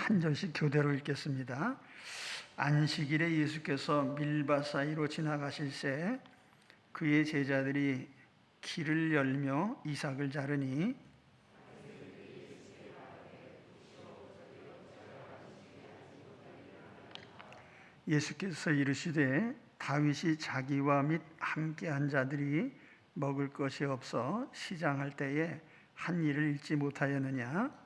한 절씩 교대로 읽겠습니다. 안식일에 예수께서 밀바 사이로 지나가실새 그의 제자들이 길을 열며 이삭을 자르니 예수께서 이르시되 다윗이 자기와 및 함께한 자들이 먹을 것이 없어 시장할 때에 한 일을 잊지 못하였느냐?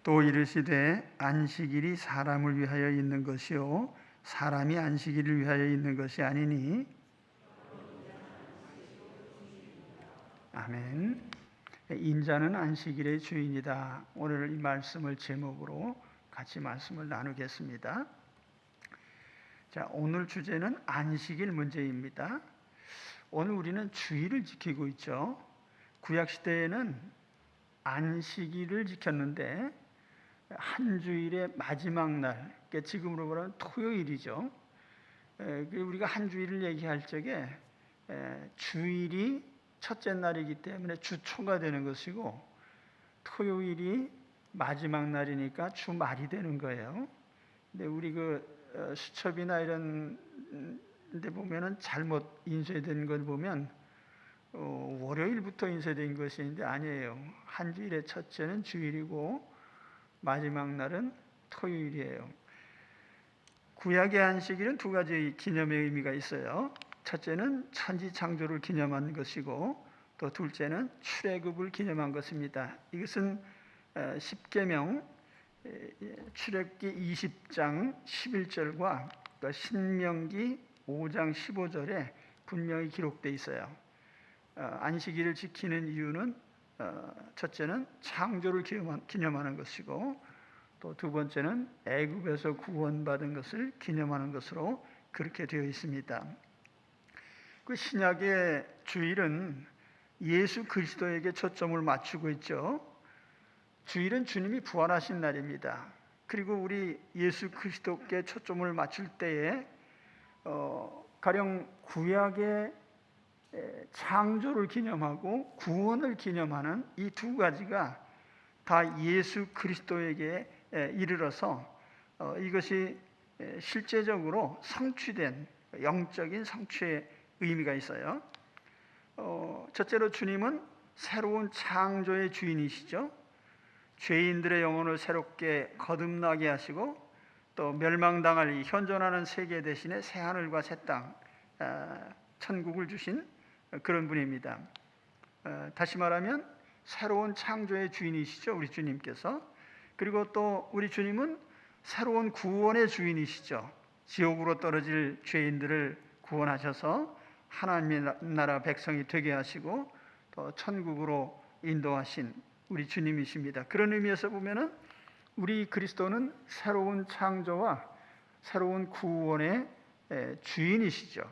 또 이르시되 안식일이 사람을 위하여 있는 것이요 사람이 안식일을 위하여 있는 것이 아니니. 아멘. 인자는 안식일의 주인이다. 오늘 이 말씀을 제목으로 같이 말씀을 나누겠습니다. 자, 오늘 주제는 안식일 문제입니다. 오늘 우리는 주일을 지키고 있죠. 구약 시대에는 안식일을 지켰는데 한 주일의 마지막 날, 그러니까 지금으로 말하면 토요일이죠. 우리가 한 주일을 얘기할 적에 주일이 첫째 날이기 때문에 주초가 되는 것이고 토요일이 마지막 날이니까 주말이 되는 거예요. 근데 우리 수첩이나 이런 데 보면은 잘못 인쇄된 걸 보면 월요일부터 인쇄된 것인데 아니에요. 한 주일의 첫째는 주일이고 마지막 날은 토요일이에요. 구약의 안식일은 두 가지 기념의 의미가 있어요. 첫째는 천지 창조를 기념한 것이고 또 둘째는 출애굽을 기념한 것입니다. 이것은 십계명 출애굽기 20장 11절과 신명기 5장 15절에 분명히 기록되어 있어요. 안식일을 지키는 이유는 첫째는 창조를 기념하는 것이고 또 두 번째는 애굽에서 구원받은 것을 기념하는 것으로 그렇게 되어 있습니다. 그 신약의 주일은 예수 그리스도에게 초점을 맞추고 있죠. 주일은 주님이 부활하신 날입니다. 그리고 우리 예수 그리스도께 초점을 맞출 때에 가령 구약의 창조를 기념하고 구원을 기념하는 이 두 가지가 다 예수 그리스도에게 이르러서 이것이 실제적으로 성취된 영적인 성취의 의미가 있어요. 첫째로 주님은 새로운 창조의 주인이시죠. 죄인들의 영혼을 새롭게 거듭나게 하시고 또 멸망당할 이 현존하는 세계 대신에 새하늘과 새 땅, 천국을 주신 그런 분입니다. 다시 말하면 새로운 창조의 주인이시죠, 우리 주님께서. 그리고 또 우리 주님은 새로운 구원의 주인이시죠. 지옥으로 떨어질 죄인들을 구원하셔서 하나님의 나라 백성이 되게 하시고 또 천국으로 인도하신 우리 주님이십니다. 그런 의미에서 보면은 우리 그리스도는 새로운 창조와 새로운 구원의 주인이시죠.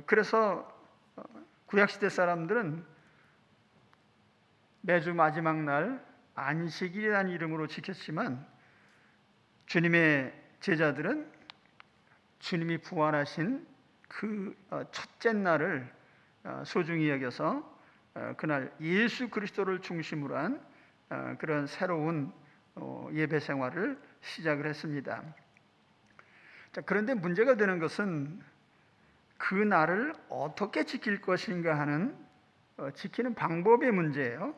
그래서 구약시대 사람들은 매주 마지막 날 안식일이라는 이름으로 지켰지만 주님의 제자들은 주님이 부활하신 그 첫째 날을 소중히 여겨서 그날 예수 그리스도를 중심으로 한 그런 새로운 예배 생활을 시작을 했습니다. 자, 그런데 문제가 되는 것은 그 날을 어떻게 지킬 것인가 하는 지키는 방법의 문제예요.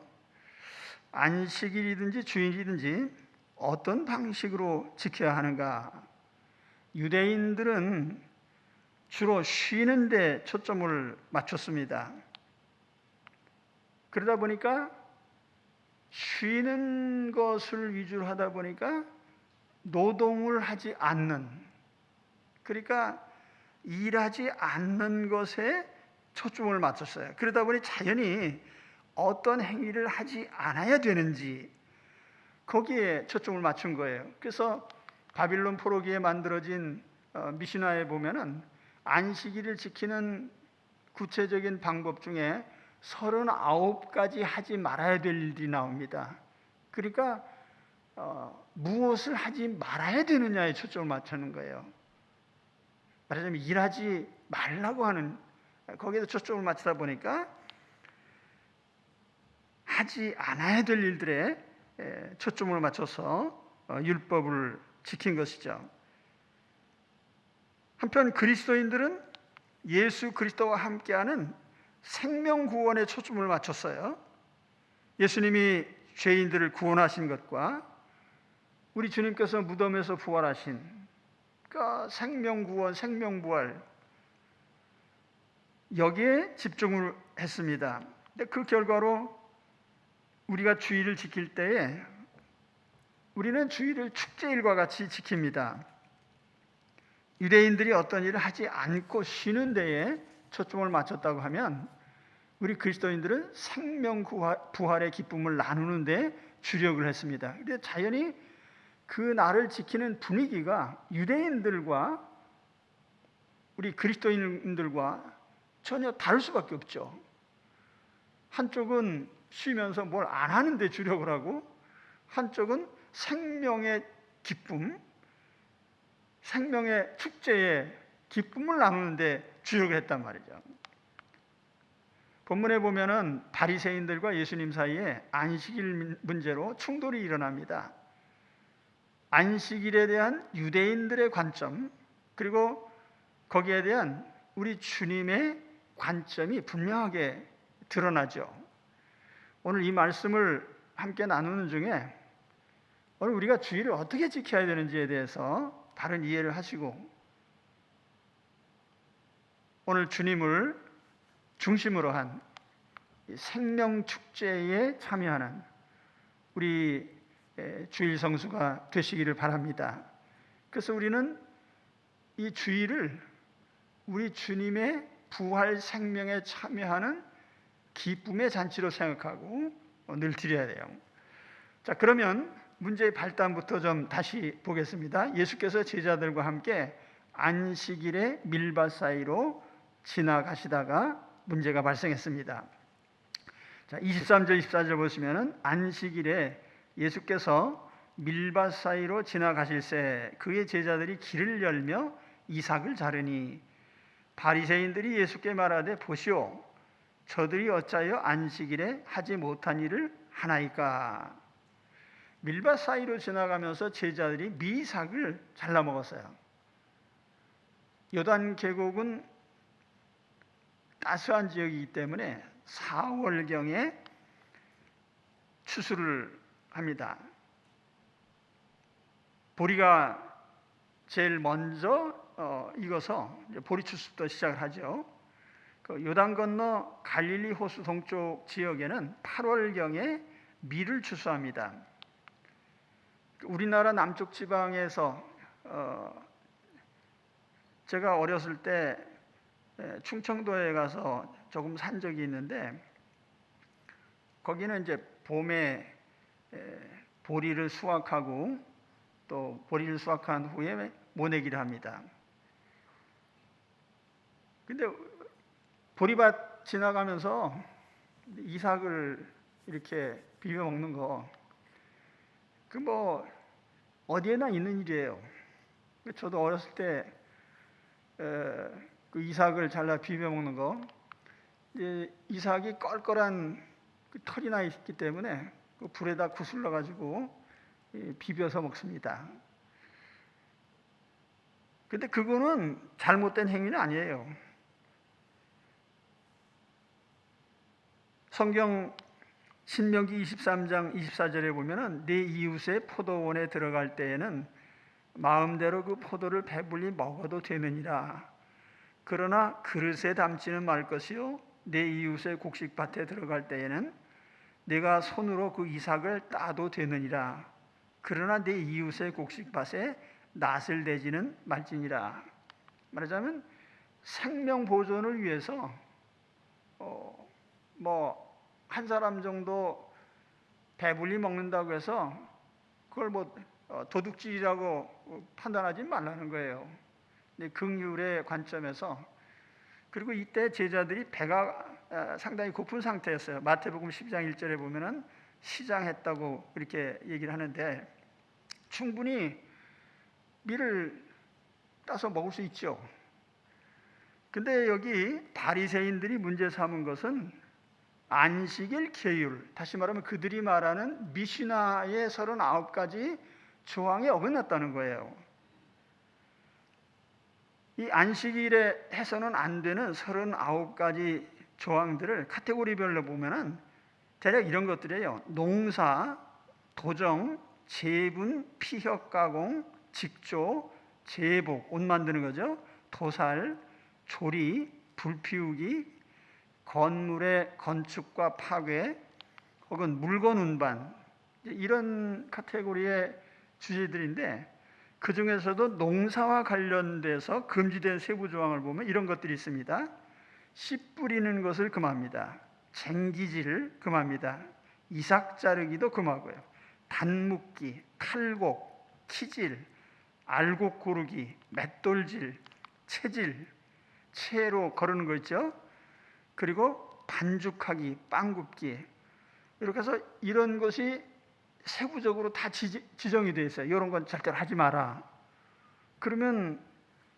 안식일이든지 주일이든지 어떤 방식으로 지켜야 하는가? 유대인들은 주로 쉬는 데 초점을 맞췄습니다. 그러다 보니까 쉬는 것을 위주로 하다 보니까 노동을 하지 않는, 그러니까 일하지 않는 것에 초점을 맞췄어요. 그러다 보니 자연히 어떤 행위를 하지 않아야 되는지 거기에 초점을 맞춘 거예요. 그래서 바빌론 포로기에 만들어진 미시나에 보면은 안식일을 지키는 구체적인 방법 중에 39가지 하지 말아야 될 일이 나옵니다. 그러니까 무엇을 하지 말아야 되느냐에 초점을 맞추는 거예요. 말하자면 일하지 말라고 하는, 거기에도 초점을 맞추다 보니까 하지 않아야 될 일들에 초점을 맞춰서 율법을 지킨 것이죠. 한편 그리스도인들은 예수 그리스도와 함께하는 생명 구원에 초점을 맞췄어요. 예수님이 죄인들을 구원하신 것과 우리 주님께서 무덤에서 부활하신 그 생명 구원, 생명 부활, 여기에 집중을 했습니다. 근데 그 결과로 우리가 주일을 지킬 때에 우리는 주일을 축제일과 같이 지킵니다. 유대인들이 어떤 일을 하지 않고 쉬는 데에 초점을 맞췄다고 하면 우리 그리스도인들은 생명 부활의 기쁨을 나누는 데 주력을 했습니다. 근데 자연히 그 날을 지키는 분위기가 유대인들과 우리 그리스도인들과 전혀 다를 수밖에 없죠. 한쪽은 쉬면서 뭘 안 하는데 주력을 하고, 한쪽은 생명의 기쁨, 생명의 축제에 기쁨을 나누는데 주력을 했단 말이죠. 본문에 보면은 바리새인들과 예수님 사이에 안식일 문제로 충돌이 일어납니다. 안식일에 대한 유대인들의 관점, 그리고 거기에 대한 우리 주님의 관점이 분명하게 드러나죠. 오늘 이 말씀을 함께 나누는 중에 오늘 우리가 주일을 어떻게 지켜야 되는지에 대해서 바른 이해를 하시고, 오늘 주님을 중심으로 한 생명 축제에 참여하는 우리 주일 성수가 되시기를 바랍니다. 그래서 우리는 이 주일을 우리 주님의 부활 생명에 참여하는 기쁨의 잔치로 생각하고 늘 드려야 돼요. 자, 그러면 문제의 발단부터 좀 다시 보겠습니다. 예수께서 제자들과 함께 안식일의 밀밭 사이로 지나가시다가 문제가 발생했습니다. 자, 23절 24절 보시면은 안식일에 예수께서 밀밭 사이로 지나가실새 그의 제자들이 길을 열며 이삭을 자르니 바리새인들이 예수께 말하되 보시오, 저들이 어찌하여 안식일에 하지 못한 일을 하나이까. 밀밭 사이로 지나가면서 제자들이 미삭을 잘라 먹었어요. 요단 계곡은 따스한 지역이기 때문에 4월경에 추수를 합니다. 보리가 제일 먼저 익어서 보리 추수부터 시작을 하죠. 그 요단 건너 갈릴리 호수 동쪽 지역에는 8월경에 밀을 추수합니다. 우리나라 남쪽 지방에서 제가 어렸을 때 충청도에 가서 조금 산 적이 있는데, 거기는 이제 봄에 보리를 수확하고 또 보리를 수확한 후에 모내기를 합니다. 근데 보리밭 지나가면서 이삭을 이렇게 비벼 먹는 거, 그 뭐 어디에나 있는 일이에요. 저도 어렸을 때 그 이삭을 잘라 비벼 먹는 거, 이삭이 껄껄한 그 털이 나 있기 때문에 그 불에다 구슬러 가지고 비벼서 먹습니다. 근데 그거는 잘못된 행위는 아니에요. 성경 신명기 23장 24절에 보면은 내 이웃의 포도원에 들어갈 때에는 마음대로 그 포도를 배불리 먹어도 되느니라. 그러나 그릇에 담지는 말 것이요, 내 이웃의 곡식밭에 들어갈 때에는 내가 손으로 그 이삭을 따도 되느니라. 그러나 내 이웃의 곡식밭에 낫을 대지는 말지니라. 말하자면 생명 보존을 위해서 한 사람 정도 배불리 먹는다고 해서 그걸 도둑질이라고 판단하지 말라는 거예요. 긍휼의 관점에서. 그리고 이때 제자들이 배가 상당히 고픈 상태였어요. 마태복음 12장 1절에 보면은 시장했다고 그렇게 얘기를 하는데, 충분히 밀을 따서 먹을 수 있죠. 근데 여기 바리새인들이 문제 삼은 것은 안식일 계율, 다시 말하면 그들이 말하는 미시나의 39가지 조항에 어긋났다는 거예요. 이 안식일에 해서는 안 되는 39가지 조항들을 카테고리별로 보면은 대략 이런 것들이에요. 농사, 도정, 제분, 피혁 가공, 직조, 제복, 옷 만드는 거죠. 도살, 조리, 불 피우기, 건물의 건축과 파괴, 혹은 물건 운반, 이런 카테고리의 주제들인데, 그 중에서도 농사와 관련돼서 금지된 세부 조항을 보면 이런 것들이 있습니다. 씨 뿌리는 것을 금합니다. 쟁기질을 금합니다. 이삭 자르기도 금하고요. 단묶기, 탈곡, 키질, 알곡 고르기, 맷돌질, 채질, 채로 거르는 거 있죠. 그리고 반죽하기, 빵 굽기, 이렇게 해서 이런 것이 세부적으로 다 지정이 되어 있어요. 이런 건 절대로 하지 마라. 그러면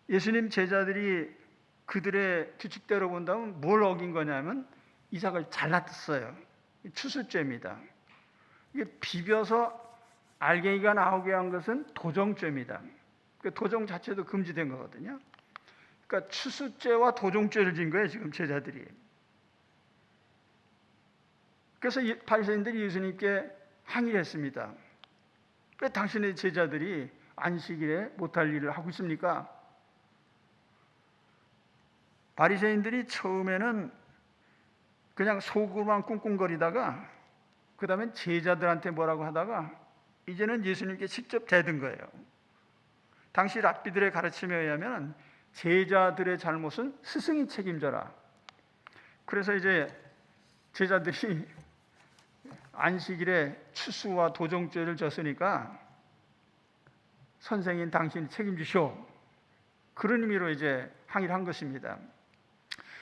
예수님 제자들이 그들의 규칙대로 본다면 뭘 어긴 거냐면 이삭을 잘랐어요. 추수죄입니다. 이게 비벼서 알갱이가 나오게 한 것은 도정죄입니다. 그 도정 자체도 금지된 거거든요. 그러니까 추수죄와 도정죄를 진 거예요, 지금 제자들이. 그래서 바리새인들이 예수님께 항의를 했습니다. 왜 당신의 제자들이 안식일에 못할 일을 하고 있습니까? 바리새인들이 처음에는 그냥 속으로만 꿍꿍거리다가 그 다음엔 제자들한테 뭐라고 하다가 이제는 예수님께 직접 대든 거예요. 당시 랍비들의 가르침에 의하면 제자들의 잘못은 스승이 책임져라. 그래서 이제 제자들이 안식일에 추수와 도정죄를 졌으니까 선생인 당신이 책임지시오. 그런 의미로 이제 항의를 한 것입니다.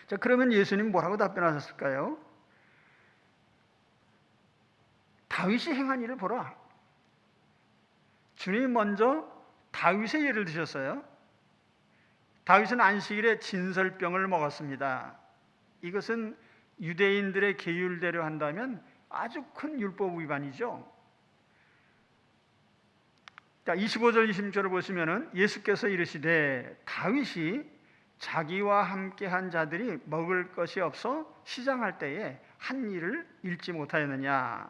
자, 그러면 예수님 뭐라고 답변하셨을까요? 다윗이 행한 일을 보라. 주님이 먼저 다윗의 예를 드셨어요. 다윗은 안식일에 진설병을 먹었습니다. 이것은 유대인들의 계율대로 한다면 아주 큰 율법 위반이죠. 자, 25절 26절을 보시면은 예수께서 이르시되 다윗이 자기와 함께한 자들이 먹을 것이 없어 시장할 때에 한 일을 잃지 못하였느냐.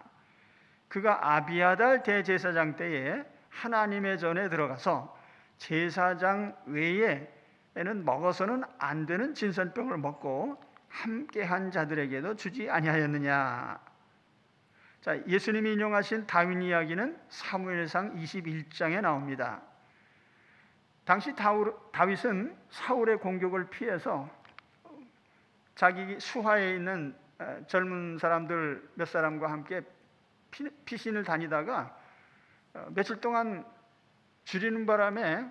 그가 아비아달 대제사장 때에 하나님의 전에 들어가서 제사장 외에는 먹어서는 안 되는 진설병을 먹고 함께한 자들에게도 주지 아니하였느냐. 자, 예수님이 인용하신 다윗 이야기는 사무엘상 21장에 나옵니다. 당시 다윗은 사울의 공격을 피해서 자기 수하에 있는 젊은 사람들 몇 사람과 함께 피신을 다니다가 며칠 동안 줄이는 바람에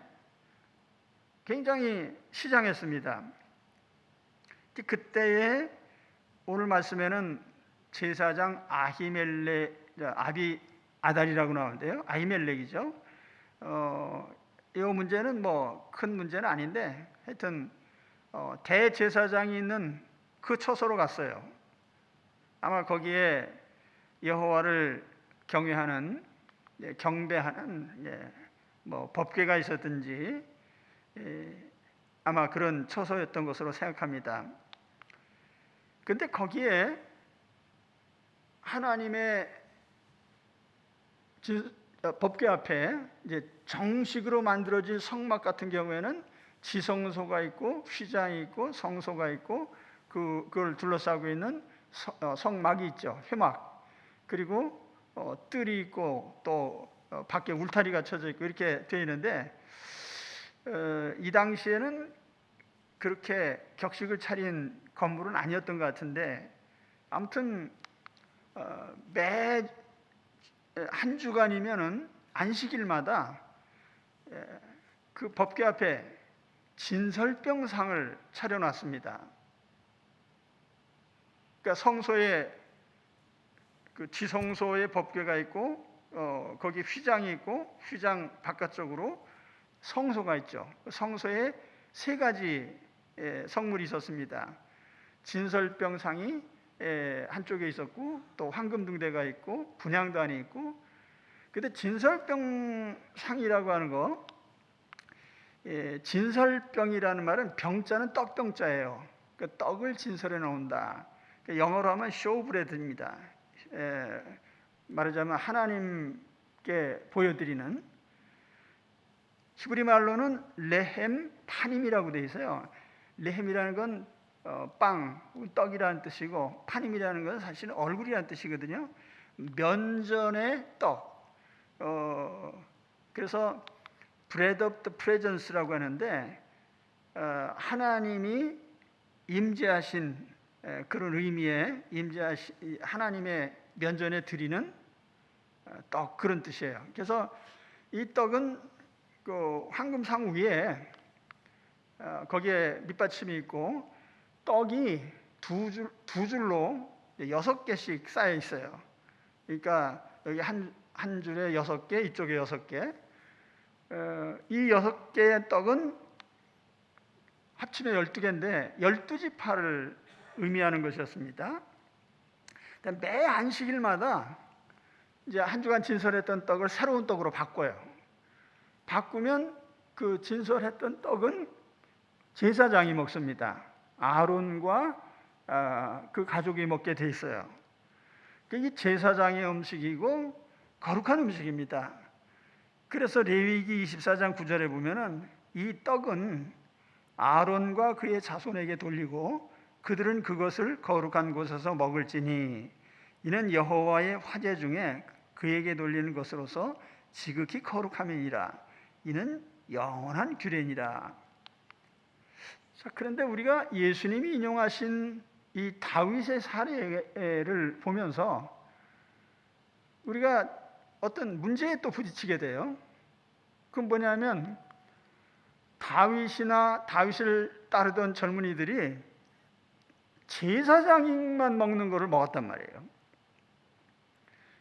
굉장히 시장했습니다. 그때에 오늘 말씀에는 제사장 아비아달이라고 나오는데요. 아히멜렉이죠. 이 문제는 뭐 큰 문제는 아닌데 하여튼 대제사장이 있는 그 처소로 갔어요. 아마 거기에 여호와를 경외하는, 경배하는 뭐 법궤가 있었든지 아마 그런 처소였던 것으로 생각합니다. 근데 거기에 하나님의 법궤 앞에 이제 정식으로 만들어진 성막 같은 경우에는 지성소가 있고 휘장이 있고 성소가 있고 그걸 둘러싸고 있는 성막이 있죠. 회막. 그리고 뜰이 있고 또 밖에 울타리가 쳐져 있고 이렇게 되어 있는데 이 당시에는 그렇게 격식을 차린 건물은 아니었던 것 같은데 아무튼 매 한 주간이면은 안식일마다 그 법궤 앞에 진설병상을 차려놨습니다. 그러니까 성소에 그 지성소에 법궤가 있고 거기 휘장이 있고 휘장 바깥쪽으로 성소가 있죠. 성소에 세 가지 성물이 있었습니다. 진설병상이 한쪽에 있었고 또 황금등대가 있고 분향단이 있고. 근데 진설병상이라고 하는 거, 진설병이라는 말은 병자는 떡병자예요. 그 떡을 진설해 놓는다. 영어로 하면 쇼브레드입니다. 말하자면 하나님께 보여드리는, 히브리 말로는 레헴 파님이라고 되어 있어요. 레헴이라는 건 빵, 떡이라는 뜻이고, 파님이라는 건 사실은 얼굴이라는 뜻이거든요. 면전의 떡. 그래서 bread of the presence라고 하는데, 하나님이 임재하신 그런 의미의 하나님의 면전에 드리는 떡, 그런 뜻이에요. 그래서 이 떡은 그 황금상 위에 거기에 밑받침이 있고 떡이 두 줄로 6개씩 쌓여 있어요. 그러니까 여기 한 줄에 6개, 이쪽에 6개. 이 6개의 떡은 합치면 12개인데 12지파를 의미하는 것이었습니다. 매 안식일마다 이제 한 주간 진설했던 떡을 새로운 떡으로 바꿔요. 바꾸면 그 진설했던 떡은 제사장이 먹습니다. 아론과 그 가족이 먹게 돼 있어요. 이게 제사장의 음식이고 거룩한 음식입니다. 그래서 레위기 24장 9절에 보면은 이 떡은 아론과 그의 자손에게 돌리고 그들은 그것을 거룩한 곳에서 먹을지니 이는 여호와의 화제 중에 그에게 돌리는 것으로서 지극히 거룩함이니라. 이는 영원한 규례니라. 자, 그런데 우리가 예수님이 인용하신 이 다윗의 사례를 보면서 우리가 어떤 문제에 또 부딪히게 돼요. 그건 뭐냐면 다윗이나 다윗을 따르던 젊은이들이 제사장만 먹는 것을 먹었단 말이에요.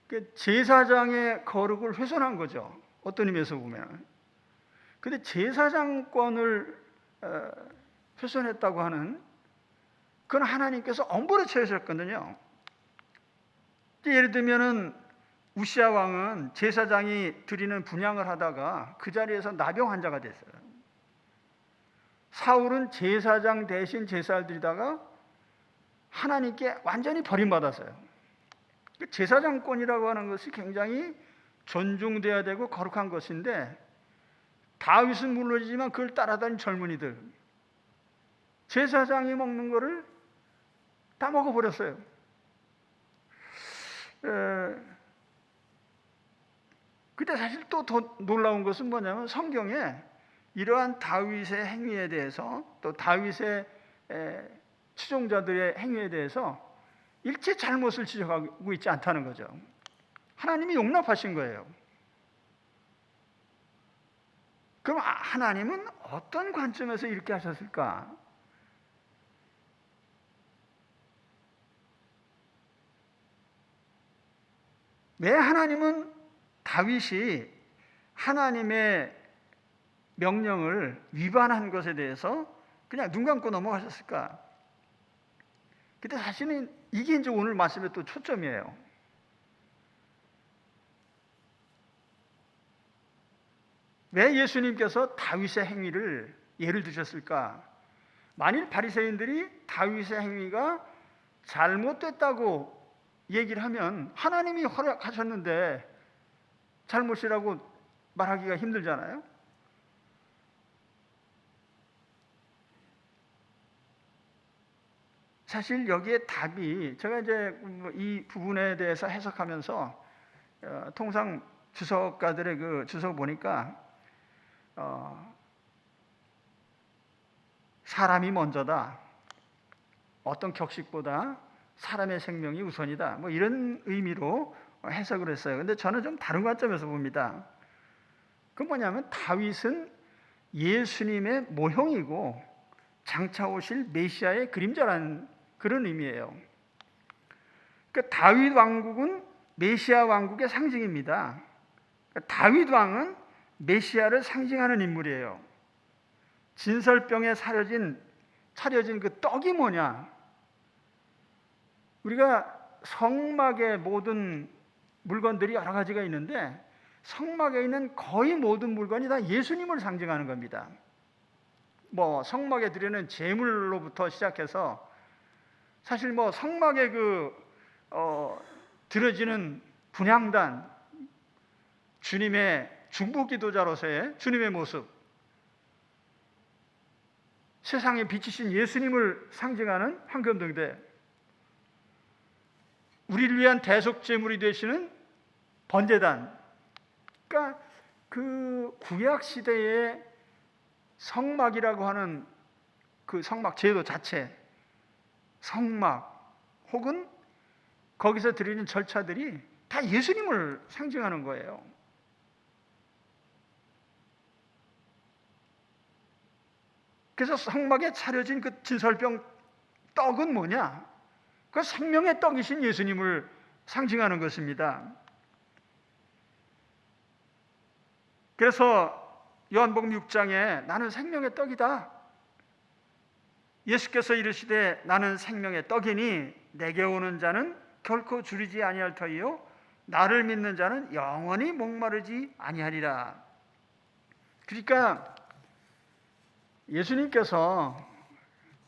그 제사장의 거룩을 훼손한 거죠. 어떤 의미에서 보면. 근데 제사장권을 훼손했다고 하는, 그건 하나님께서 엄벌에 처하셨거든요. 예를 들면은 우시아 왕은 제사장이 드리는 분향을 하다가 그 자리에서 나병 환자가 됐어요. 사울은 제사장 대신 제사를 드리다가 하나님께 완전히 버림받았어요. 제사장권이라고 하는 것이 굉장히 존중돼야 되고 거룩한 것인데 다윗은 물론이지만 그걸 따라다닌 젊은이들, 제사장이 먹는 거를 다 먹어버렸어요. 근데 사실 또 더 놀라운 것은 뭐냐면 성경에 이러한 다윗의 행위에 대해서 또 다윗의 추종자들의 행위에 대해서 일체 잘못을 지적하고 있지 않다는 거죠. 하나님이 용납하신 거예요. 그럼 하나님은 어떤 관점에서 이렇게 하셨을까? 왜 하나님은 다윗이 하나님의 명령을 위반한 것에 대해서 그냥 눈 감고 넘어가셨을까? 근데 사실은 이게 이제 오늘 말씀의 또 초점이에요. 왜 예수님께서 다윗의 행위를 예를 드셨을까? 만일 바리새인들이 다윗의 행위가 잘못됐다고 얘기를 하면 하나님이 허락하셨는데 잘못이라고 말하기가 힘들잖아요. 사실 여기에 답이, 제가 이제 이 부분에 대해서 해석하면서 통상 주석가들의 그 주석 보니까 사람이 먼저다, 어떤 격식보다 사람의 생명이 우선이다, 뭐 이런 의미로 해석을 했어요. 근데 저는 좀 다른 관점에서 봅니다. 그건 뭐냐면 다윗은 예수님의 모형이고 장차 오실 메시아의 그림자라는 그런 의미예요. 그러니까 다윗 왕국은 메시아 왕국의 상징입니다. 그러니까 다윗 왕은 메시아를 상징하는 인물이에요. 진설병에 사려진 차려진 그 떡이 뭐냐? 우리가 성막의 모든 물건들이 여러 가지가 있는데 성막에 있는 거의 모든 물건이 다 예수님을 상징하는 겁니다. 뭐 성막에 드리는 제물로부터 시작해서 사실 뭐 성막에 드려지는 분향단, 주님의 중보기도자로서의 주님의 모습, 세상에 비치신 예수님을 상징하는 황금등대, 우리를 위한 대속제물이 되시는 번제단. 그러니까 그 구약 시대의 성막이라고 하는 그 성막 제도 자체, 성막 혹은 거기서 드리는 절차들이 다 예수님을 상징하는 거예요. 그래서 성막에 차려진 그 진설병 떡은 뭐냐? 그 생명의 떡이신 예수님을 상징하는 것입니다. 그래서 요한복음 6장에 나는 생명의 떡이다. 예수께서 이르시되 나는 생명의 떡이니 내게 오는 자는 결코 줄이지 아니할 터이요 나를 믿는 자는 영원히 목마르지 아니하리라. 그러니까 예수님께서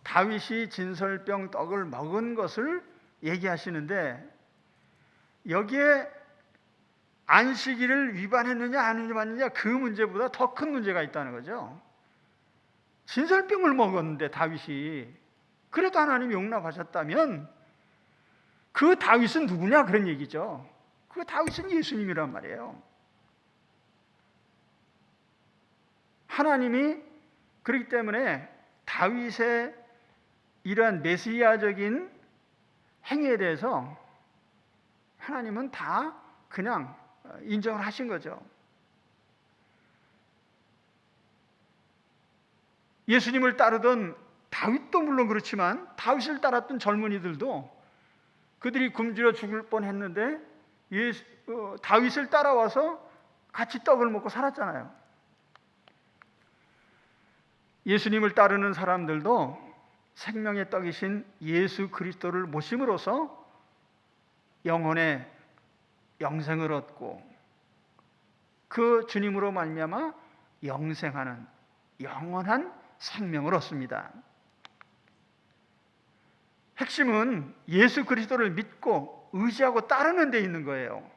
다윗이 진설병 떡을 먹은 것을 얘기하시는데 여기에 안식일을 위반했느냐 안 위반했느냐 그 문제보다 더 큰 문제가 있다는 거죠. 진설병을 먹었는데 다윗이 그래도 하나님이 용납하셨다면 그 다윗은 누구냐 그런 얘기죠. 그 다윗은 예수님이란 말이에요. 하나님이 그렇기 때문에 다윗의 이러한 메시아적인 행위에 대해서 하나님은 다 그냥 인정을 하신 거죠. 예수님을 따르던 다윗도 물론 그렇지만 다윗을 따랐던 젊은이들도 그들이 굶주려 죽을 뻔했는데 다윗을 따라와서 같이 떡을 먹고 살았잖아요. 예수님을 따르는 사람들도 생명의 떡이신 예수 그리스도를 모심으로써 영혼의 영생을 얻고 그 주님으로 말미암아 영생하는 영원한 생명을 얻습니다. 핵심은 예수 그리스도를 믿고 의지하고 따르는 데 있는 거예요.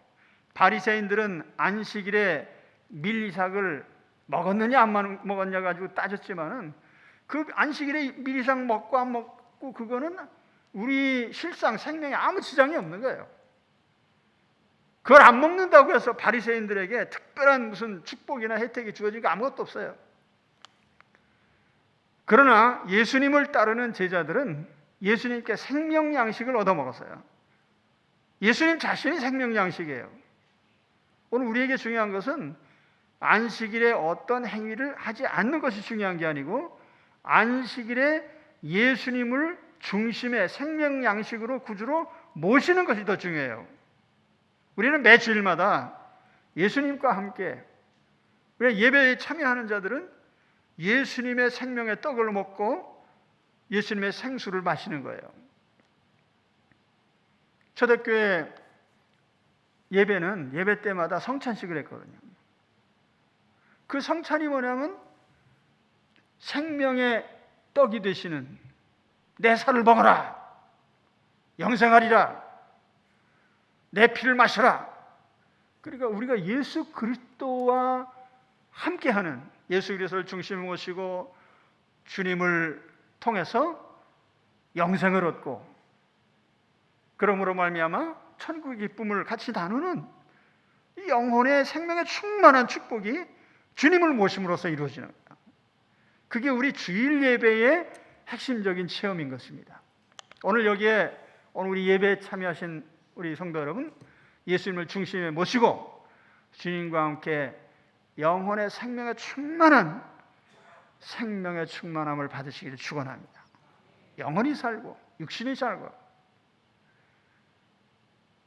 바리새인들은 안식일에 밀이삭을 먹었느냐 안 먹었냐 가지고 따졌지만은 그 안식일에 밀이삭 먹고 안 먹고 그거는 우리 실상 생명에 아무 지장이 없는 거예요. 그걸 안 먹는다고 해서 바리새인들에게 특별한 무슨 축복이나 혜택이 주어진 게 아무것도 없어요. 그러나 예수님을 따르는 제자들은 예수님께 생명 양식을 얻어 먹었어요. 예수님 자신이 생명 양식이에요. 오늘 우리에게 중요한 것은 안식일에 어떤 행위를 하지 않는 것이 중요한 게 아니고 안식일에 예수님을 중심의 생명 양식으로 구주로 모시는 것이 더 중요해요. 우리는 매 주일마다 예수님과 함께 우리 예배에 참여하는 자들은 예수님의 생명의 떡을 먹고 예수님의 생수를 마시는 거예요. 초대교회 예배는 예배 때마다 성찬식을 했거든요. 그 성찬이 뭐냐면 생명의 떡이 되시는 내 살을 먹어라 영생하리라 내 피를 마셔라. 그러니까 우리가 예수 그리스도와 함께하는 예수 그리스도를 중심에 모시고 주님을 통해서 영생을 얻고 그러므로 말미암아 천국의 기쁨을 같이 나누는 이 영혼의 생명에 충만한 축복이 주님을 모심으로써 이루어지는 겁니다. 그게 우리 주일 예배의 핵심적인 체험인 것입니다. 오늘 여기에 오늘 우리 예배에 참여하신 우리 성도 여러분 예수님을 중심에 모시고 주님과 함께 영혼의 생명에 충만한 생명의 충만함을 받으시기를 축원합니다. 영혼이 살고 육신이 살고.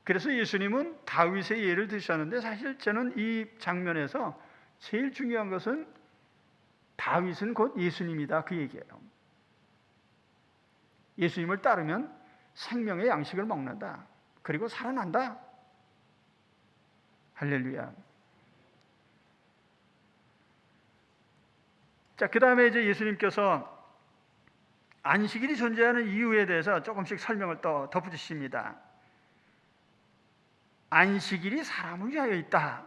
그래서 예수님은 다윗의 예를 드셨는데 사실 저는 이 장면에서 제일 중요한 것은 다윗은 곧 예수님이다 그 얘기예요. 예수님을 따르면 생명의 양식을 먹는다. 그리고 살아난다. 할렐루야. 자, 그 다음에 이제 예수님께서 안식일이 존재하는 이유에 대해서 조금씩 설명을 또 덧붙이십니다. 안식일이 사람을 위하여 있다.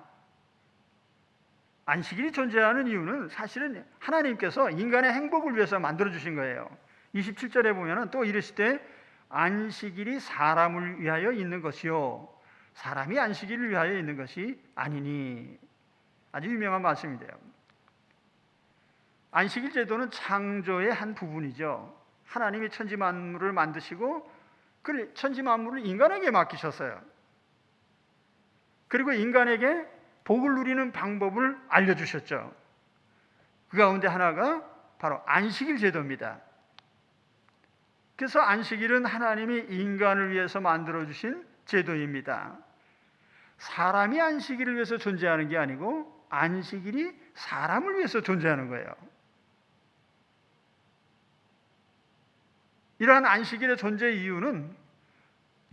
안식일이 존재하는 이유는 사실은 하나님께서 인간의 행복을 위해서 만들어주신 거예요. 27절에 보면 또 이르시되 안식일이 사람을 위하여 있는 것이요 사람이 안식일을 위하여 있는 것이 아니니. 아주 유명한 말씀인데요. 안식일 제도는 창조의 한 부분이죠. 하나님이 천지 만물을 만드시고 그 천지 만물을 인간에게 맡기셨어요. 그리고 인간에게 복을 누리는 방법을 알려주셨죠. 그 가운데 하나가 바로 안식일 제도입니다. 그래서 안식일은 하나님이 인간을 위해서 만들어주신 제도입니다. 사람이 안식일을 위해서 존재하는 게 아니고 안식일이 사람을 위해서 존재하는 거예요. 이러한 안식일의 존재 이유는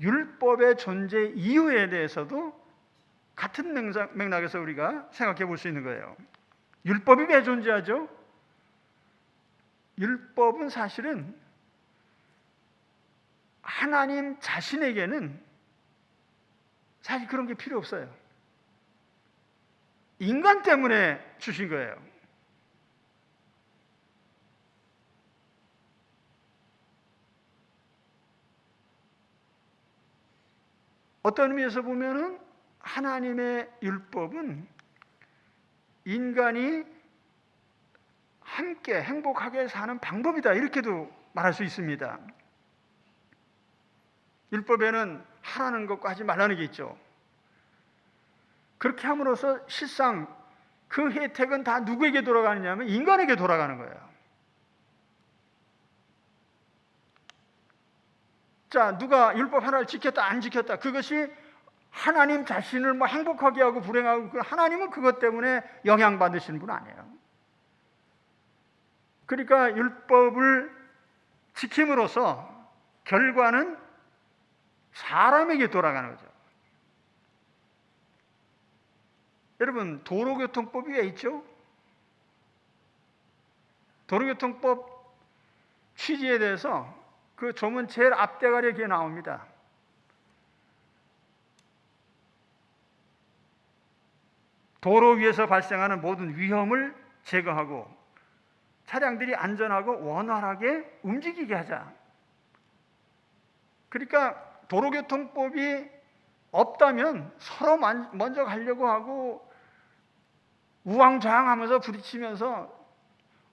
율법의 존재 이유에 대해서도 같은 맥락에서 우리가 생각해 볼 수 있는 거예요. 율법이 왜 존재하죠? 율법은 사실은 하나님 자신에게는 사실 그런 게 필요 없어요. 인간 때문에 주신 거예요. 어떤 의미에서 보면은 하나님의 율법은 인간이 함께 행복하게 사는 방법이다, 이렇게도 말할 수 있습니다. 율법에는 하라는 것과 하지 말라는 게 있죠. 그렇게 함으로써 실상 그 혜택은 다 누구에게 돌아가느냐면 인간에게 돌아가는 거예요. 자, 누가 율법 하나를 지켰다 안 지켰다, 그것이 하나님 자신을 행복하게 하고 불행하고, 하나님은 그것 때문에 영향받으시는 분 아니에요. 그러니까 율법을 지킴으로써 결과는 사람에게 돌아가는 거죠. 여러분, 도로교통법이 왜 있죠? 도로교통법 취지에 대해서 그 조문 제일 앞대가리에 그게 나옵니다. 도로 위에서 발생하는 모든 위험을 제거하고 차량들이 안전하고 원활하게 움직이게 하자. 그러니까 도로교통법이 없다면 서로 먼저 가려고 하고 우왕좌왕하면서 부딪히면서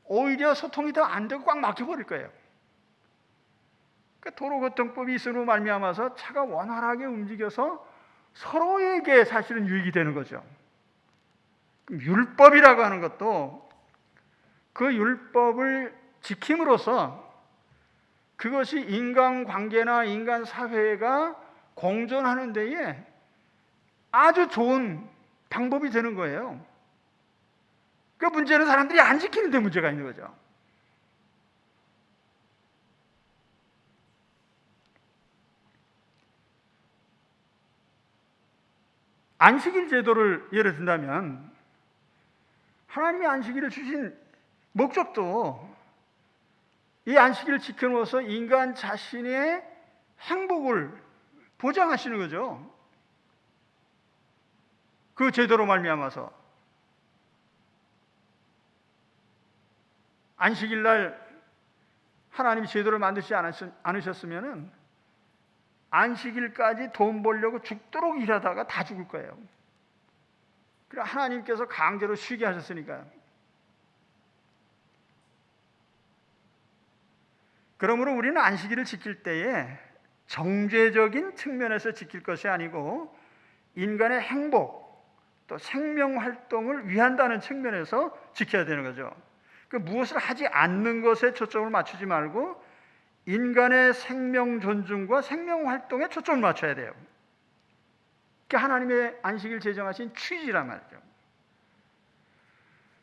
오히려 소통이 더 안 되고 꽉 막혀버릴 거예요. 그러니까 도로교통법이 있음으로 말미암아서 차가 원활하게 움직여서 서로에게 사실은 유익이 되는 거죠. 율법이라고 하는 것도 그 율법을 지킴으로써 그것이 인간관계나 인간 사회가 공존하는 데에 아주 좋은 방법이 되는 거예요. 그 문제는 사람들이 안 지키는데 문제가 있는 거죠. 안식일 제도를 예를 든다면 하나님이 안식일을 주신 목적도 이 안식일을 지켜놓아서 인간 자신의 행복을 보장하시는 거죠. 그 제도로 말미암아서 안식일 날 하나님이 제도를 만드시지 않으셨으면 안식일까지 돈 벌려고 죽도록 일하다가 다 죽을 거예요. 그러니까 하나님께서 강제로 쉬게 하셨으니까요. 그러므로 우리는 안식일을 지킬 때에 정죄적인 측면에서 지킬 것이 아니고 인간의 행복 또 생명 활동을 위한다는 측면에서 지켜야 되는 거죠. 그러니까 무엇을 하지 않는 것에 초점을 맞추지 말고 인간의 생명 존중과 생명 활동에 초점을 맞춰야 돼요. 그게 하나님의 안식일 제정하신 취지란 말이죠.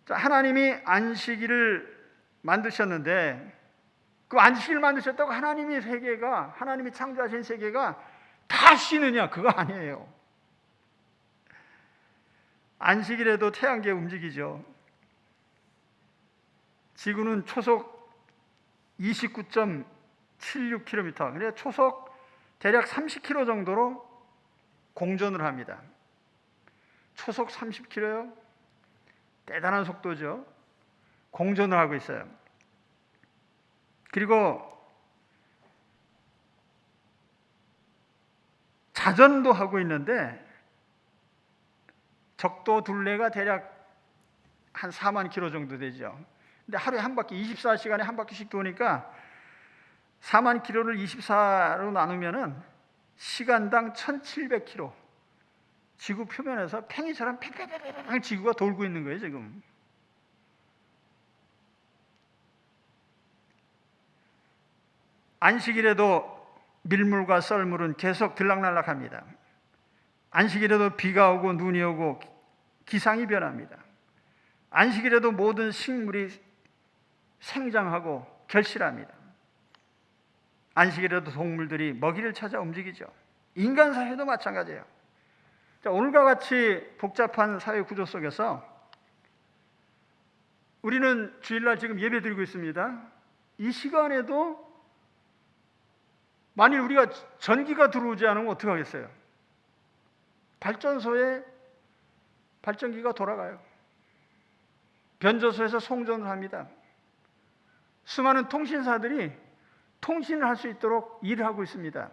자, 하나님이 안식일을 만드셨는데 그 안식일 만드셨다고 하나님의 세계가, 하나님이 창조하신 세계가 다 쉬느냐? 그거 아니에요. 안식일에도 태양계 움직이죠. 지구는 초속 29.76km, 그래 초속 대략 30km 정도로 공전을 합니다. 초속 30km요? 대단한 속도죠. 공전을 하고 있어요. 그리고 자전도 하고 있는데 적도 둘레가 대략 한 4만 킬로 정도 되죠. 근데 하루에 한 바퀴, 24시간에 한 바퀴씩 도니까 4만 킬로를 24로 나누면은 시간당 1700킬로, 지구 표면에서 팽이처럼 팽팽팽팽 지구가 돌고 있는 거예요 지금. 안식일에도 밀물과 썰물은 계속 들락날락합니다. 안식일에도 비가 오고 눈이 오고 기상이 변합니다. 안식일에도 모든 식물이 생장하고 결실합니다. 안식일에도 동물들이 먹이를 찾아 움직이죠. 인간 사회도 마찬가지예요. 자, 오늘과 같이 복잡한 사회 구조 속에서 우리는 주일날 지금 예배 드리고 있습니다. 이 시간에도 만일 우리가 전기가 들어오지 않으면 어떻게 하겠어요? 발전소에 발전기가 돌아가요. 변조소에서 송전을 합니다. 수많은 통신사들이 통신을 할 수 있도록 일을 하고 있습니다.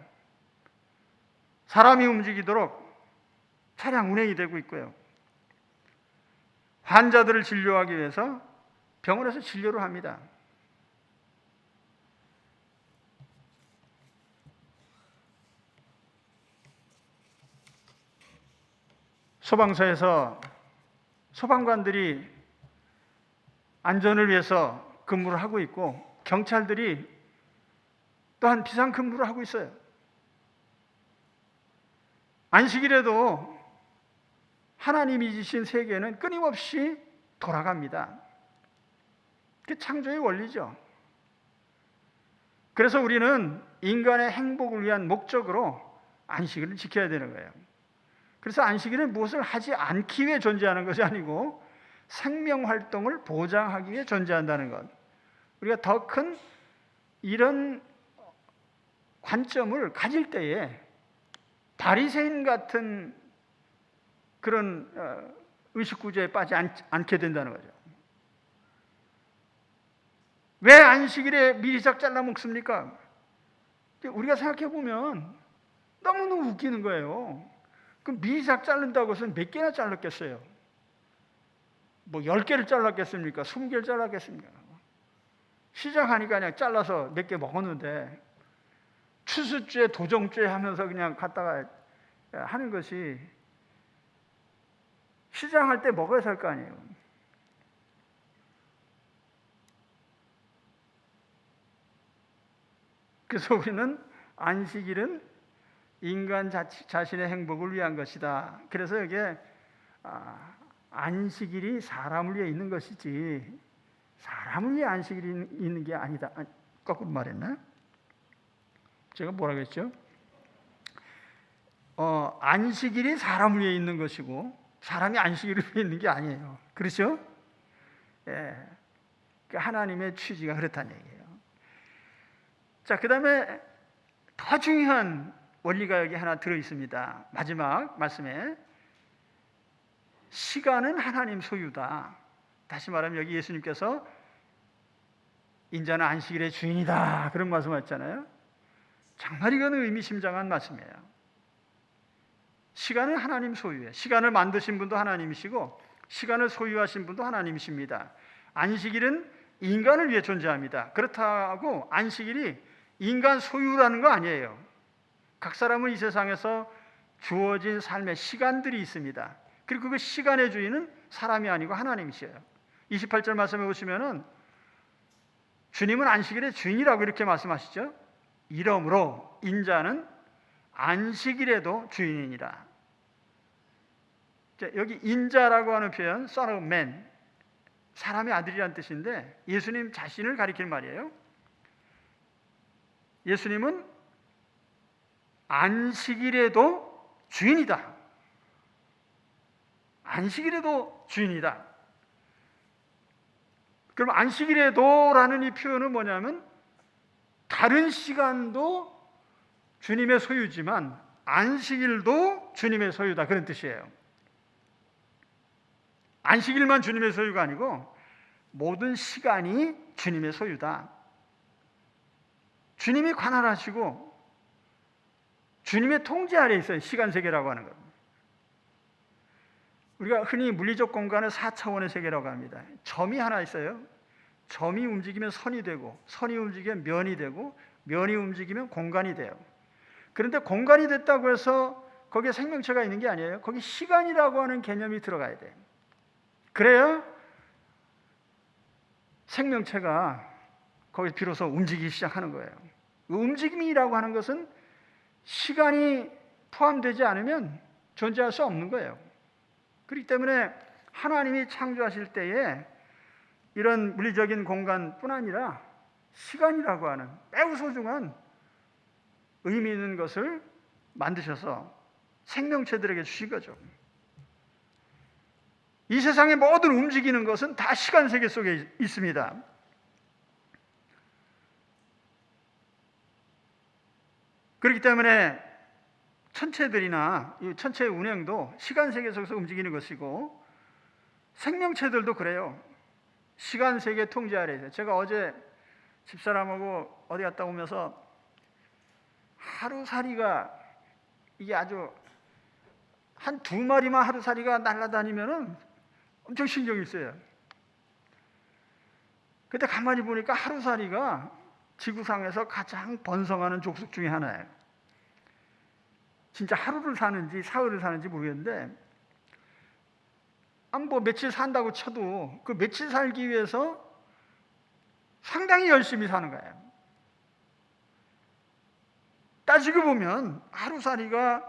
사람이 움직이도록 차량 운행이 되고 있고요. 환자들을 진료하기 위해서 병원에서 진료를 합니다. 소방서에서 소방관들이 안전을 위해서 근무를 하고 있고, 경찰들이 또한 비상 근무를 하고 있어요. 안식일에도 하나님이 지신 세계는 끊임없이 돌아갑니다. 그게 창조의 원리죠. 그래서 우리는 인간의 행복을 위한 목적으로 안식일을 지켜야 되는 거예요. 그래서 안식일은 무엇을 하지 않기 위해 존재하는 것이 아니고 생명활동을 보장하기 위해 존재한다는 것. 우리가 더 큰 이런 관점을 가질 때에 바리새인 같은 그런 의식구조에 빠지지 않게 된다는 거죠. 왜 안식일에 미리작 잘라 먹습니까? 우리가 생각해 보면 너무너무 웃기는 거예요. 그럼 미리작 자른다고 해서 몇 개나 잘랐겠어요? 뭐 10개를 잘랐겠습니까? 20개를 잘랐겠습니까? 시작하니까 그냥 잘라서 몇 개 먹었는데 추수죄, 도정죄 하면서 그냥 갖다가 하는 것이, 시장할 때 먹어야 살 거 아니에요. 그래서 우리는 안식일은 인간 자신의 행복을 위한 것이다. 그래서 여기에 안식일이 사람을 위해 있는 것이지 사람을 위해 안식일이 있는 게 아니다. 거꾸로 말했나? 제가 뭐라고 했죠? 안식일이 사람을 위해 있는 것이고 사람이 안식일을 위해 있는 게 아니에요. 그렇죠? 예. 하나님의 취지가 그렇다는 얘기예요. 자, 그 다음에 더 중요한 원리가 여기 하나 들어 있습니다. 마지막 말씀에 시간은 하나님 소유다. 다시 말하면 여기 예수님께서 인자는 안식일의 주인이다, 그런 말씀하셨잖아요. 정말 이거는 의미심장한 말씀이에요. 시간은 하나님 소유예요. 시간을 만드신 분도 하나님이시고 시간을 소유하신 분도 하나님이십니다. 안식일은 인간을 위해 존재합니다. 그렇다고 안식일이 인간 소유라는 거 아니에요. 각 사람은 이 세상에서 주어진 삶의 시간들이 있습니다. 그리고 그 시간의 주인은 사람이 아니고 하나님이셔요. 28절 말씀에 보시면은 주님은 안식일의 주인이라고 이렇게 말씀하시죠. 이러므로 인자는 안식일에도 주인이니라. 여기 인자라고 하는 표현, Son of Man, 사람의 아들이라는 뜻인데 예수님 자신을 가리키는 말이에요. 예수님은 안식일에도 주인이다. 안식일에도 주인이다. 그럼 안식일에도라는 이 표현은 뭐냐면 다른 시간도 주님의 소유지만 안식일도 주님의 소유다, 그런 뜻이에요. 안식일만 주님의 소유가 아니고 모든 시간이 주님의 소유다. 주님이 관할하시고 주님의 통제 아래 있어요. 시간 세계라고 하는 것. 우리가 흔히 물리적 공간을 4차원의 세계라고 합니다. 점이 하나 있어요. 점이 움직이면 선이 되고, 선이 움직이면 면이 되고, 면이 움직이면 공간이 돼요. 그런데 공간이 됐다고 해서 거기에 생명체가 있는 게 아니에요. 거기 시간이라고 하는 개념이 들어가야 돼요. 그래야 생명체가 거기 비로소 움직이기 시작하는 거예요. 움직임이라고 하는 것은 시간이 포함되지 않으면 존재할 수 없는 거예요. 그렇기 때문에 하나님이 창조하실 때에 이런 물리적인 공간뿐 아니라 시간이라고 하는 매우 소중한 의미 있는 것을 만드셔서 생명체들에게 주신 거죠. 이 세상의 모든 움직이는 것은 다 시간 세계 속에 있습니다. 그렇기 때문에 천체들이나 이 천체의 운행도 시간 세계 속에서 움직이는 것이고 생명체들도 그래요. 시간 세계 통제 아래에서. 제가 어제 집사람하고 어디 갔다 오면서 하루살이가 이게 아주 한 2마리만 하루살이가 날아다니면은 엄청 신경이 쓰여요. 그때 가만히 보니까 하루살이가 지구상에서 가장 번성하는 족속 중에 하나예요. 진짜 하루를 사는지 사흘을 사는지 모르겠는데, 뭐 며칠 산다고 쳐도 그 며칠 살기 위해서 상당히 열심히 사는 거예요. 따지고 보면 하루살이가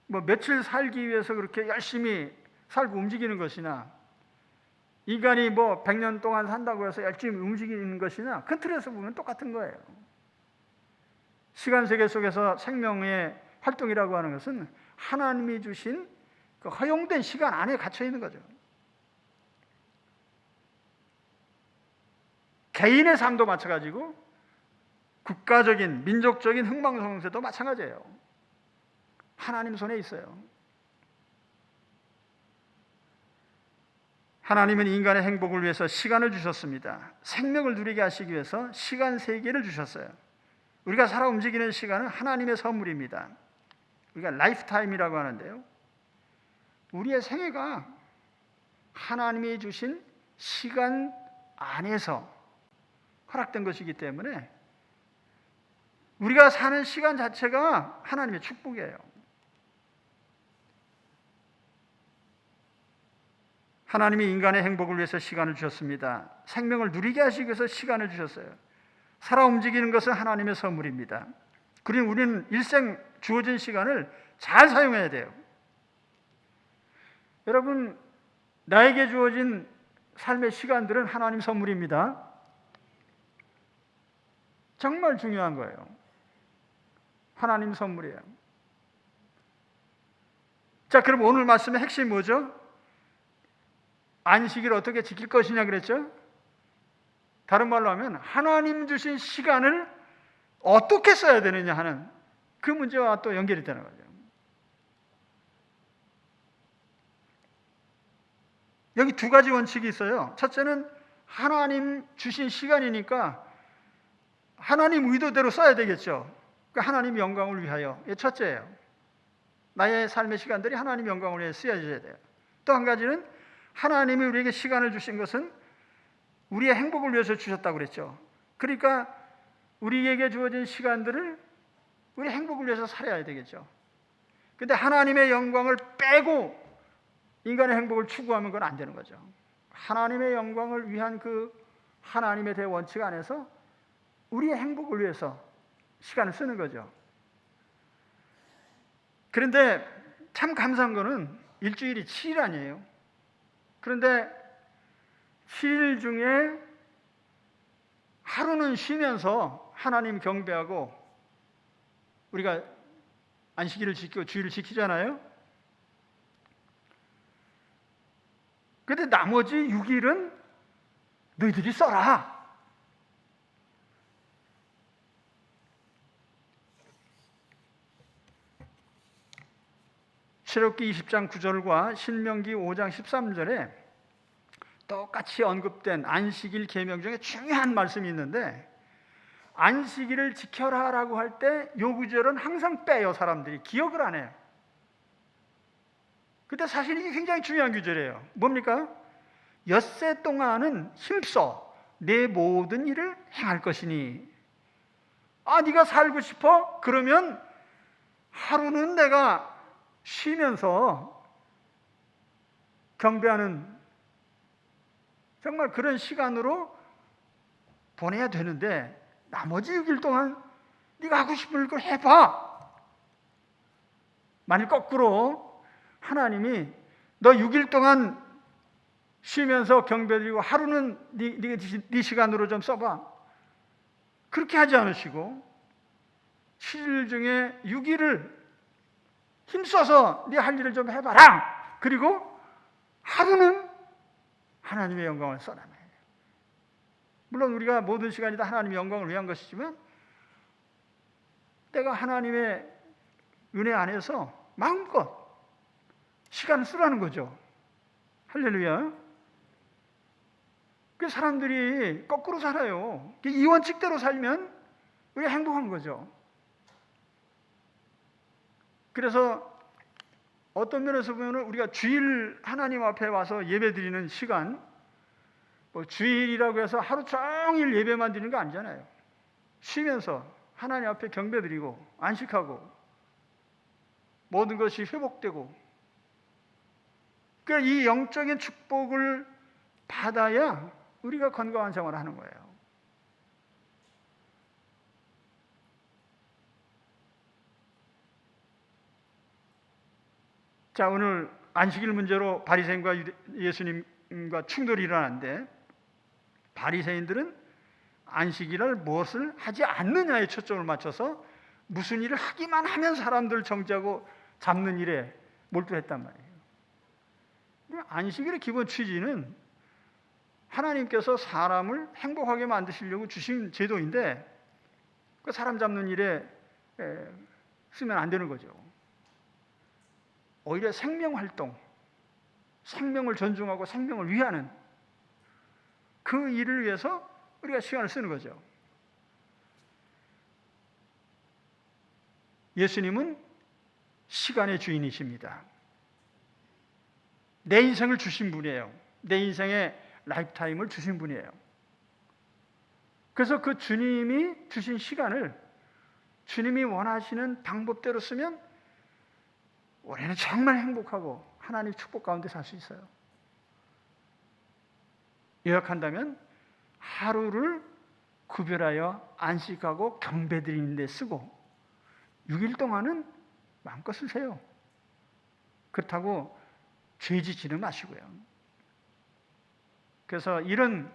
뭐 며칠 살기 위해서 그렇게 열심히 살고 움직이는 것이나 인간이 뭐 100년 동안 산다고 해서 열심히 움직이는 것이나 큰 틀에서 보면 똑같은 거예요. 시간 세계 속에서 생명의 활동이라고 하는 것은 하나님이 주신 그 허용된 시간 안에 갇혀 있는 거죠. 개인의 삶도 마찬가지고 국가적인 민족적인 흥망성쇠도 마찬가지예요. 하나님 손에 있어요. 하나님은 인간의 행복을 위해서 시간을 주셨습니다. 생명을 누리게 하시기 위해서 시간 세계를 주셨어요. 우리가 살아 움직이는 시간은 하나님의 선물입니다. 우리가 라이프타임이라고 하는데요, 우리의 생애가 하나님이 주신 시간 안에서 허락된 것이기 때문에 우리가 사는 시간 자체가 하나님의 축복이에요. 하나님이 인간의 행복을 위해서 시간을 주셨습니다. 생명을 누리게 하시기 위해서 시간을 주셨어요. 살아 움직이는 것은 하나님의 선물입니다. 그리고 우리는 일생 주어진 시간을 잘 사용해야 돼요. 여러분, 나에게 주어진 삶의 시간들은 하나님 선물입니다. 정말 중요한 거예요. 하나님 선물이에요. 자, 그럼 오늘 말씀의 핵심이 뭐죠? 안식일을 어떻게 지킬 것이냐 그랬죠? 다른 말로 하면 하나님 주신 시간을 어떻게 써야 되느냐 하는 그 문제와 또 연결이 되는 거죠. 여기 2가지 원칙이 있어요. 첫째는 하나님 주신 시간이니까 하나님 의도대로 써야 되겠죠. 그러니까 하나님 영광을 위하여. 이게 첫째예요. 나의 삶의 시간들이 하나님 영광을 위해 쓰여져야 돼요. 또 한 가지는 하나님이 우리에게 시간을 주신 것은 우리의 행복을 위해서 주셨다고 그랬죠. 그러니까 우리에게 주어진 시간들을 우리 행복을 위해서 살아야 되겠죠. 근데 하나님의 영광을 빼고 인간의 행복을 추구하면 그건 안 되는 거죠. 하나님의 영광을 위한 그 하나님의 대원칙 안에서 우리의 행복을 위해서 시간을 쓰는 거죠. 그런데 참 감사한 거는 일주일이 7일 아니에요. 그런데 7일 중에 하루는 쉬면서 하나님 경배하고 우리가 안식일을 지키고 주일을 지키잖아요. 근데 나머지 6일은 너희들이 써라. 출애굽기 20장 9절과 신명기 5장 13절에 똑같이 언급된 안식일 계명 중에 중요한 말씀이 있는데, 안식일을 지켜라라고 할 때 요 구절은 항상 빼요. 사람들이 기억을 안 해요. 근데 사실 이게 굉장히 중요한 구절이에요. 뭡니까? 엿새 동안은 힘써 내 모든 일을 행할 것이니. 네가 살고 싶어? 그러면 하루는 내가 쉬면서 경배하는 정말 그런 시간으로 보내야 되는데, 나머지 6일 동안 네가 하고 싶은 걸 해봐. 만일 거꾸로 하나님이 너 6일 동안 쉬면서 경배드리고 하루는 네 시간으로 좀 써봐, 그렇게 하지 않으시고 7일 중에 6일을 힘써서 네 할 일을 좀 해봐라. 그리고 하루는 하나님의 영광을 써라. 물론 우리가 모든 시간이 다 하나님의 영광을 위한 것이지만, 내가 하나님의 은혜 안에서 마음껏 시간을 쓰라는 거죠. 할렐루야. 그 사람들이 거꾸로 살아요. 이 원칙대로 살면 우리가 행복한 거죠. 그래서 어떤 면에서 보면 우리가 주일 하나님 앞에 와서 예배 드리는 시간, 주일이라고 해서 하루 종일 예배만 드리는 거 아니잖아요. 쉬면서 하나님 앞에 경배 드리고 안식하고 모든 것이 회복되고, 그러니까 이 영적인 축복을 받아야 우리가 건강한 생활을 하는 거예요. 자, 오늘 안식일 문제로 바리새인과 예수님과 충돌이 일어났는데, 바리새인들은 안식일을 무엇을 하지 않느냐에 초점을 맞춰서 무슨 일을 하기만 하면 사람들 정죄하고 잡는 일에 몰두했단 말이에요. 안식일의 기본 취지는 하나님께서 사람을 행복하게 만드시려고 주신 제도인데, 그 사람 잡는 일에 쓰면 안 되는 거죠. 오히려 생명활동, 생명을 존중하고 생명을 위하는 그 일을 위해서 우리가 시간을 쓰는 거죠. 예수님은 시간의 주인이십니다. 내 인생을 주신 분이에요. 내 인생의 라이프타임을 주신 분이에요. 그래서 그 주님이 주신 시간을 주님이 원하시는 방법대로 쓰면 우리는 정말 행복하고 하나님 축복 가운데 살 수 있어요. 요약한다면 하루를 구별하여 안식하고 경배드리는 데 쓰고 6일 동안은 마음껏 쓰세요. 그렇다고 죄짓지는 마시고요. 그래서 이런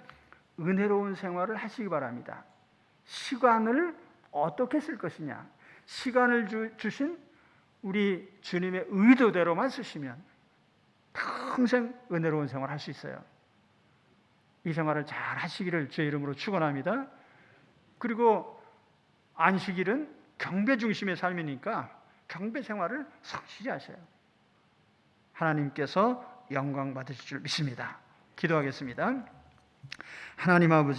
은혜로운 생활을 하시기 바랍니다. 시간을 어떻게 쓸 것이냐, 시간을 주신 우리 주님의 의도대로만 쓰시면 평생 은혜로운 생활을 할 수 있어요. 이 생활을 잘 하시기를 주의 이름으로 축원합니다. 그리고 안식일은 경배 중심의 삶이니까 경배 생활을 성실히 하세요. 하나님께서 영광 받으실 줄 믿습니다. 기도하겠습니다. 하나님 아버지,